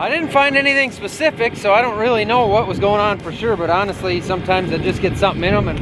I didn't find anything specific, so I don't really know what was going on for sure, but honestly, sometimes I just get something in them, and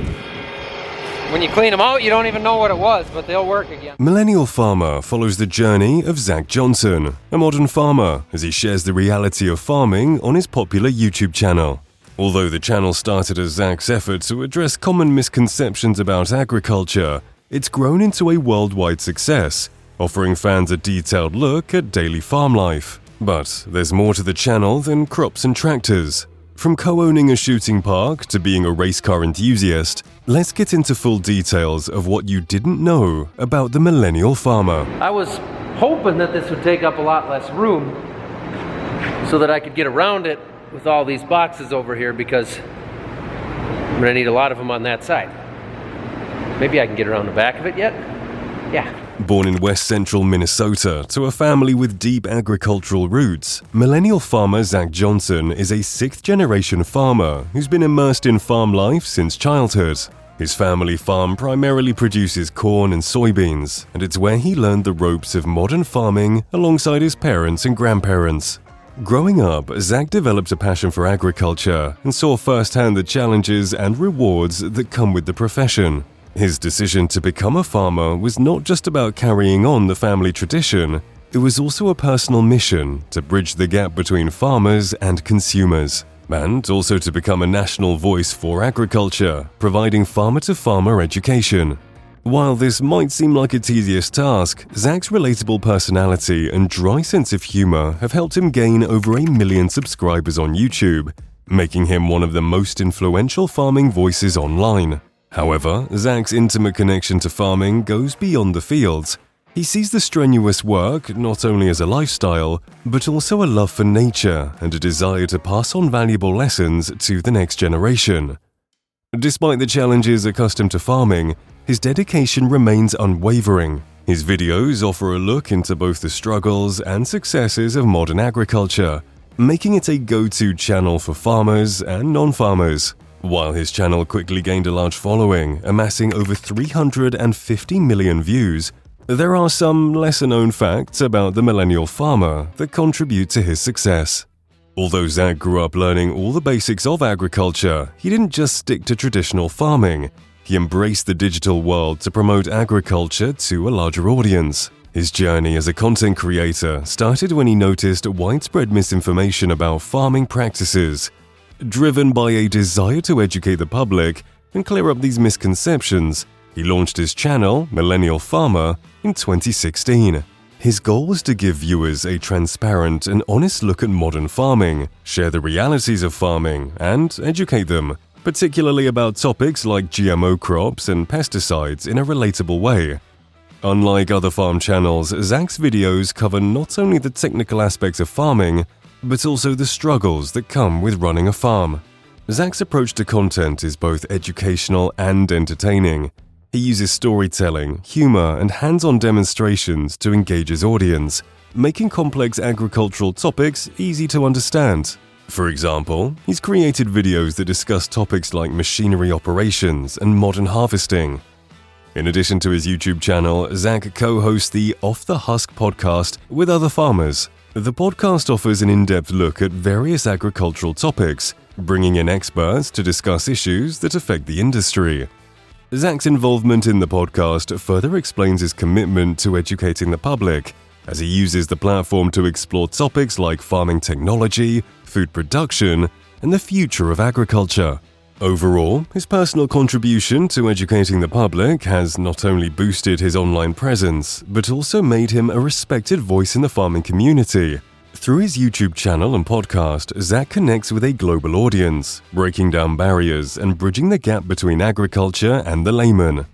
when you clean them out, you don't even know what it was, but they'll work again. Millennial Farmer follows the journey of Zach Johnson, a modern farmer, as he shares the reality of farming on his popular YouTube channel. Although the channel started as Zach's effort to address common misconceptions about agriculture, it's grown into a worldwide success, offering fans a detailed look at daily farm life. But there's more to the channel than crops and tractors. From co-owning a shooting park to being a race car enthusiast, let's get into full details of what you didn't know about the Millennial Farmer. I was hoping that this would take up a lot less room so that I could get around it with all these boxes over here, because I'm gonna need a lot of them on that side. Maybe I can get around the back of it yet? Yeah. Born in west central Minnesota to a family with deep agricultural roots, Millennial Farmer Zach Johnson is a sixth-generation farmer who's been immersed in farm life since childhood. His family farm primarily produces corn and soybeans, and it's where he learned the ropes of modern farming alongside his parents and grandparents. Growing up, Zach developed a passion for agriculture and saw firsthand the challenges and rewards that come with the profession. His decision to become a farmer was not just about carrying on the family tradition, it was also a personal mission to bridge the gap between farmers and consumers, and also to become a national voice for agriculture, providing farmer-to-farmer education. While this might seem like a tedious task, Zach's relatable personality and dry sense of humor have helped him gain over 1 million subscribers on YouTube, making him one of the most influential farming voices online. However, Zach's intimate connection to farming goes beyond the fields. He sees the strenuous work not only as a lifestyle, but also a love for nature and a desire to pass on valuable lessons to the next generation. Despite the challenges accustomed to farming, his dedication remains unwavering. His videos offer a look into both the struggles and successes of modern agriculture, making it a go-to channel for farmers and non-farmers. While his channel quickly gained a large following, amassing over 350 million views, there are some lesser-known facts about the Millennial Farmer that contribute to his success. Although Zach grew up learning all the basics of agriculture, he didn't just stick to traditional farming. He embraced the digital world to promote agriculture to a larger audience. His journey as a content creator started when he noticed widespread misinformation about farming practices. Driven by a desire to educate the public and clear up these misconceptions, he launched his channel, Millennial Farmer, in 2016. His goal was to give viewers a transparent and honest look at modern farming, share the realities of farming, and educate them, particularly about topics like GMO crops and pesticides in a relatable way. Unlike other farm channels, Zach's videos cover not only the technical aspects of farming, but also the struggles that come with running a farm. Zach's approach to content is both educational and entertaining. He uses storytelling, humor, and hands-on demonstrations to engage his audience, making complex agricultural topics easy to understand. For example, he's created videos that discuss topics like machinery operations and modern harvesting. In addition to his YouTube channel, Zach co-hosts the Off the Husk podcast with other farmers. The podcast offers an in-depth look at various agricultural topics, bringing in experts to discuss issues that affect the industry. Zach's involvement in the podcast further explains his commitment to educating the public, as he uses the platform to explore topics like farming technology, food production, and the future of agriculture. Overall, his personal contribution to educating the public has not only boosted his online presence, but also made him a respected voice in the farming community. Through his YouTube channel and podcast, Zach connects with a global audience, breaking down barriers and bridging the gap between agriculture and the layman.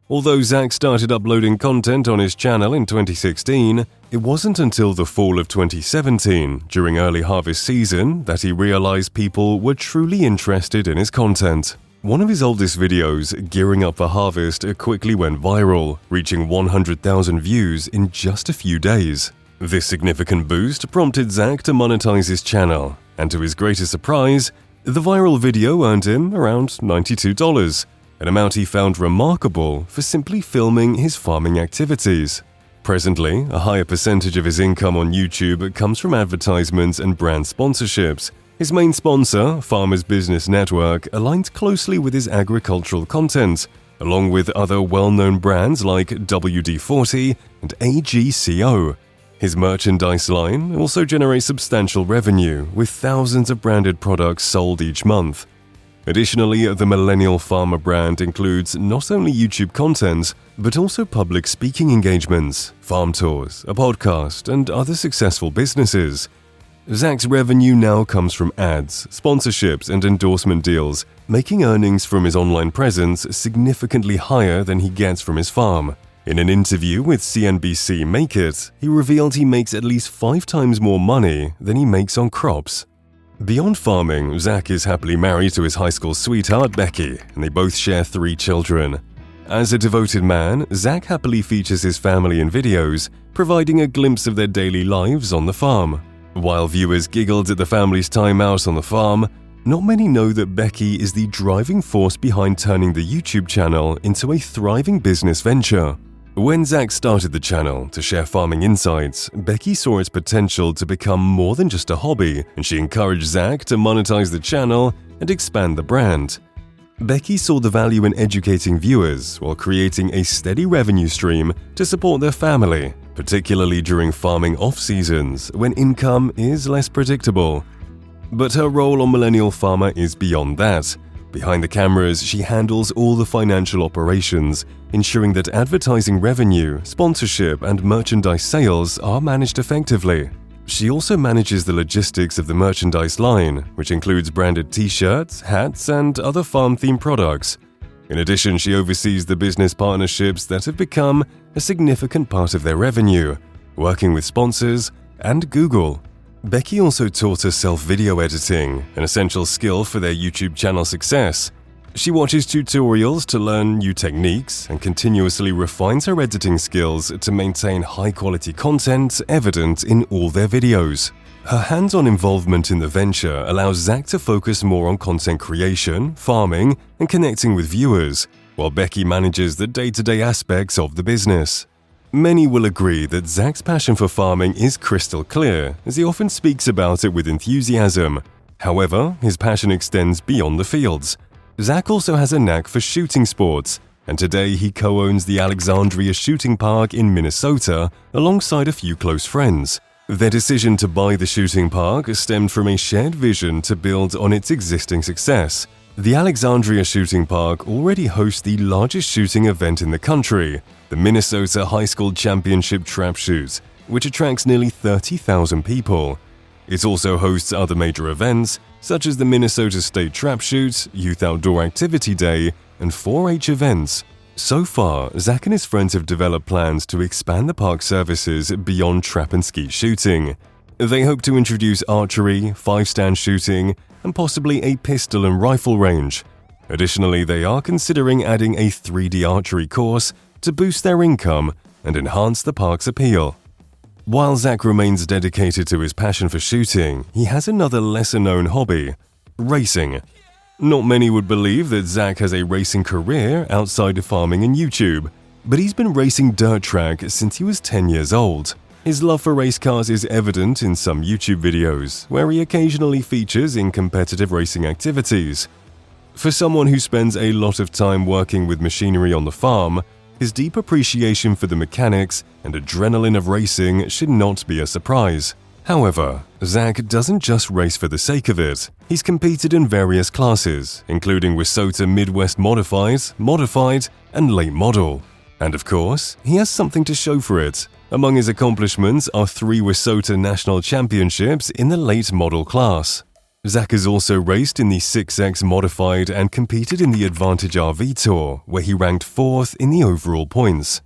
Although Zach started uploading content on his channel in 2016, it wasn't until the fall of 2017, during early harvest season, that he realized people were truly interested in his content. One of his oldest videos, Gearing Up for Harvest, quickly went viral, reaching 100,000 views in just a few days. This significant boost prompted Zach to monetize his channel, and to his greatest surprise, the viral video earned him around $92, an amount he found remarkable for simply filming his farming activities. Presently, a higher percentage of his income on YouTube comes from advertisements and brand sponsorships. His main sponsor, Farmers Business Network, aligns closely with his agricultural content, along with other well-known brands like WD-40 and AGCO. His merchandise line also generates substantial revenue, with thousands of branded products sold each month. Additionally, the Millennial Farmer brand includes not only YouTube content, but also public speaking engagements, farm tours, a podcast, and other successful businesses. Zach's revenue now comes from ads, sponsorships, and endorsement deals, making earnings from his online presence significantly higher than he gets from his farm. In an interview with CNBC Make It, he revealed he makes at least 5 times more money than he makes on crops. Beyond farming, Zach is happily married to his high school sweetheart, Becky, and they both share 3 children. As a devoted man, Zach happily features his family in videos, providing a glimpse of their daily lives on the farm. While viewers giggled at the family's time out on the farm, not many know that Becky is the driving force behind turning the YouTube channel into a thriving business venture. When Zach started the channel to share farming insights, Becky saw its potential to become more than just a hobby, and she encouraged Zach to monetize the channel and expand the brand. Becky saw the value in educating viewers while creating a steady revenue stream to support their family, particularly during farming off-seasons when income is less predictable. But her role on Millennial Farmer is beyond that. Behind the cameras, she handles all the financial operations, ensuring that advertising revenue, sponsorship, and merchandise sales are managed effectively. She also manages the logistics of the merchandise line, which includes branded t-shirts, hats, and other farm-themed products. In addition, she oversees the business partnerships that have become a significant part of their revenue, working with sponsors and Google. Becky also taught herself video editing, an essential skill for their YouTube channel success. She watches tutorials to learn new techniques and continuously refines her editing skills to maintain high-quality content evident in all their videos. Her hands-on involvement in the venture allows Zach to focus more on content creation, farming, and connecting with viewers, while Becky manages the day-to-day aspects of the business. Many will agree that Zach's passion for farming is crystal clear, as he often speaks about it with enthusiasm. However, his passion extends beyond the fields. Zach also has a knack for shooting sports, and today he co-owns the Alexandria Shooting Park in Minnesota alongside a few close friends. Their decision to buy the shooting park stemmed from a shared vision to build on its existing success. The Alexandria Shooting Park already hosts the largest shooting event in the country, the Minnesota High School Championship Trap Shoot, which attracts nearly 30,000 people. It also hosts other major events, such as the Minnesota State Trap Shoot, Youth Outdoor Activity Day, and 4-H events. So far, Zach and his friends have developed plans to expand the park services beyond trap and skeet shooting. They hope to introduce archery, 5-stand shooting, and possibly a pistol and rifle range. Additionally, they are considering adding a 3D archery course to boost their income and enhance the park's appeal. While Zach remains dedicated to his passion for shooting, he has another lesser-known hobby: racing. Not many would believe that Zach has a racing career outside of farming and YouTube, but he's been racing dirt track since he was 10 years old. His love for race cars is evident in some YouTube videos, where he occasionally features in competitive racing activities. For someone who spends a lot of time working with machinery on the farm, his deep appreciation for the mechanics and adrenaline of racing should not be a surprise. However, Zach doesn't just race for the sake of it. He's competed in various classes, including WISSOTA Midwest Modified, and Late Model. And of course, he has something to show for it. Among his accomplishments are 3 WISSOTA National Championships in the Late Model class. Zach has also raced in the 6X Modified and competed in the Advantage RV Tour, where he ranked 4th in the overall points.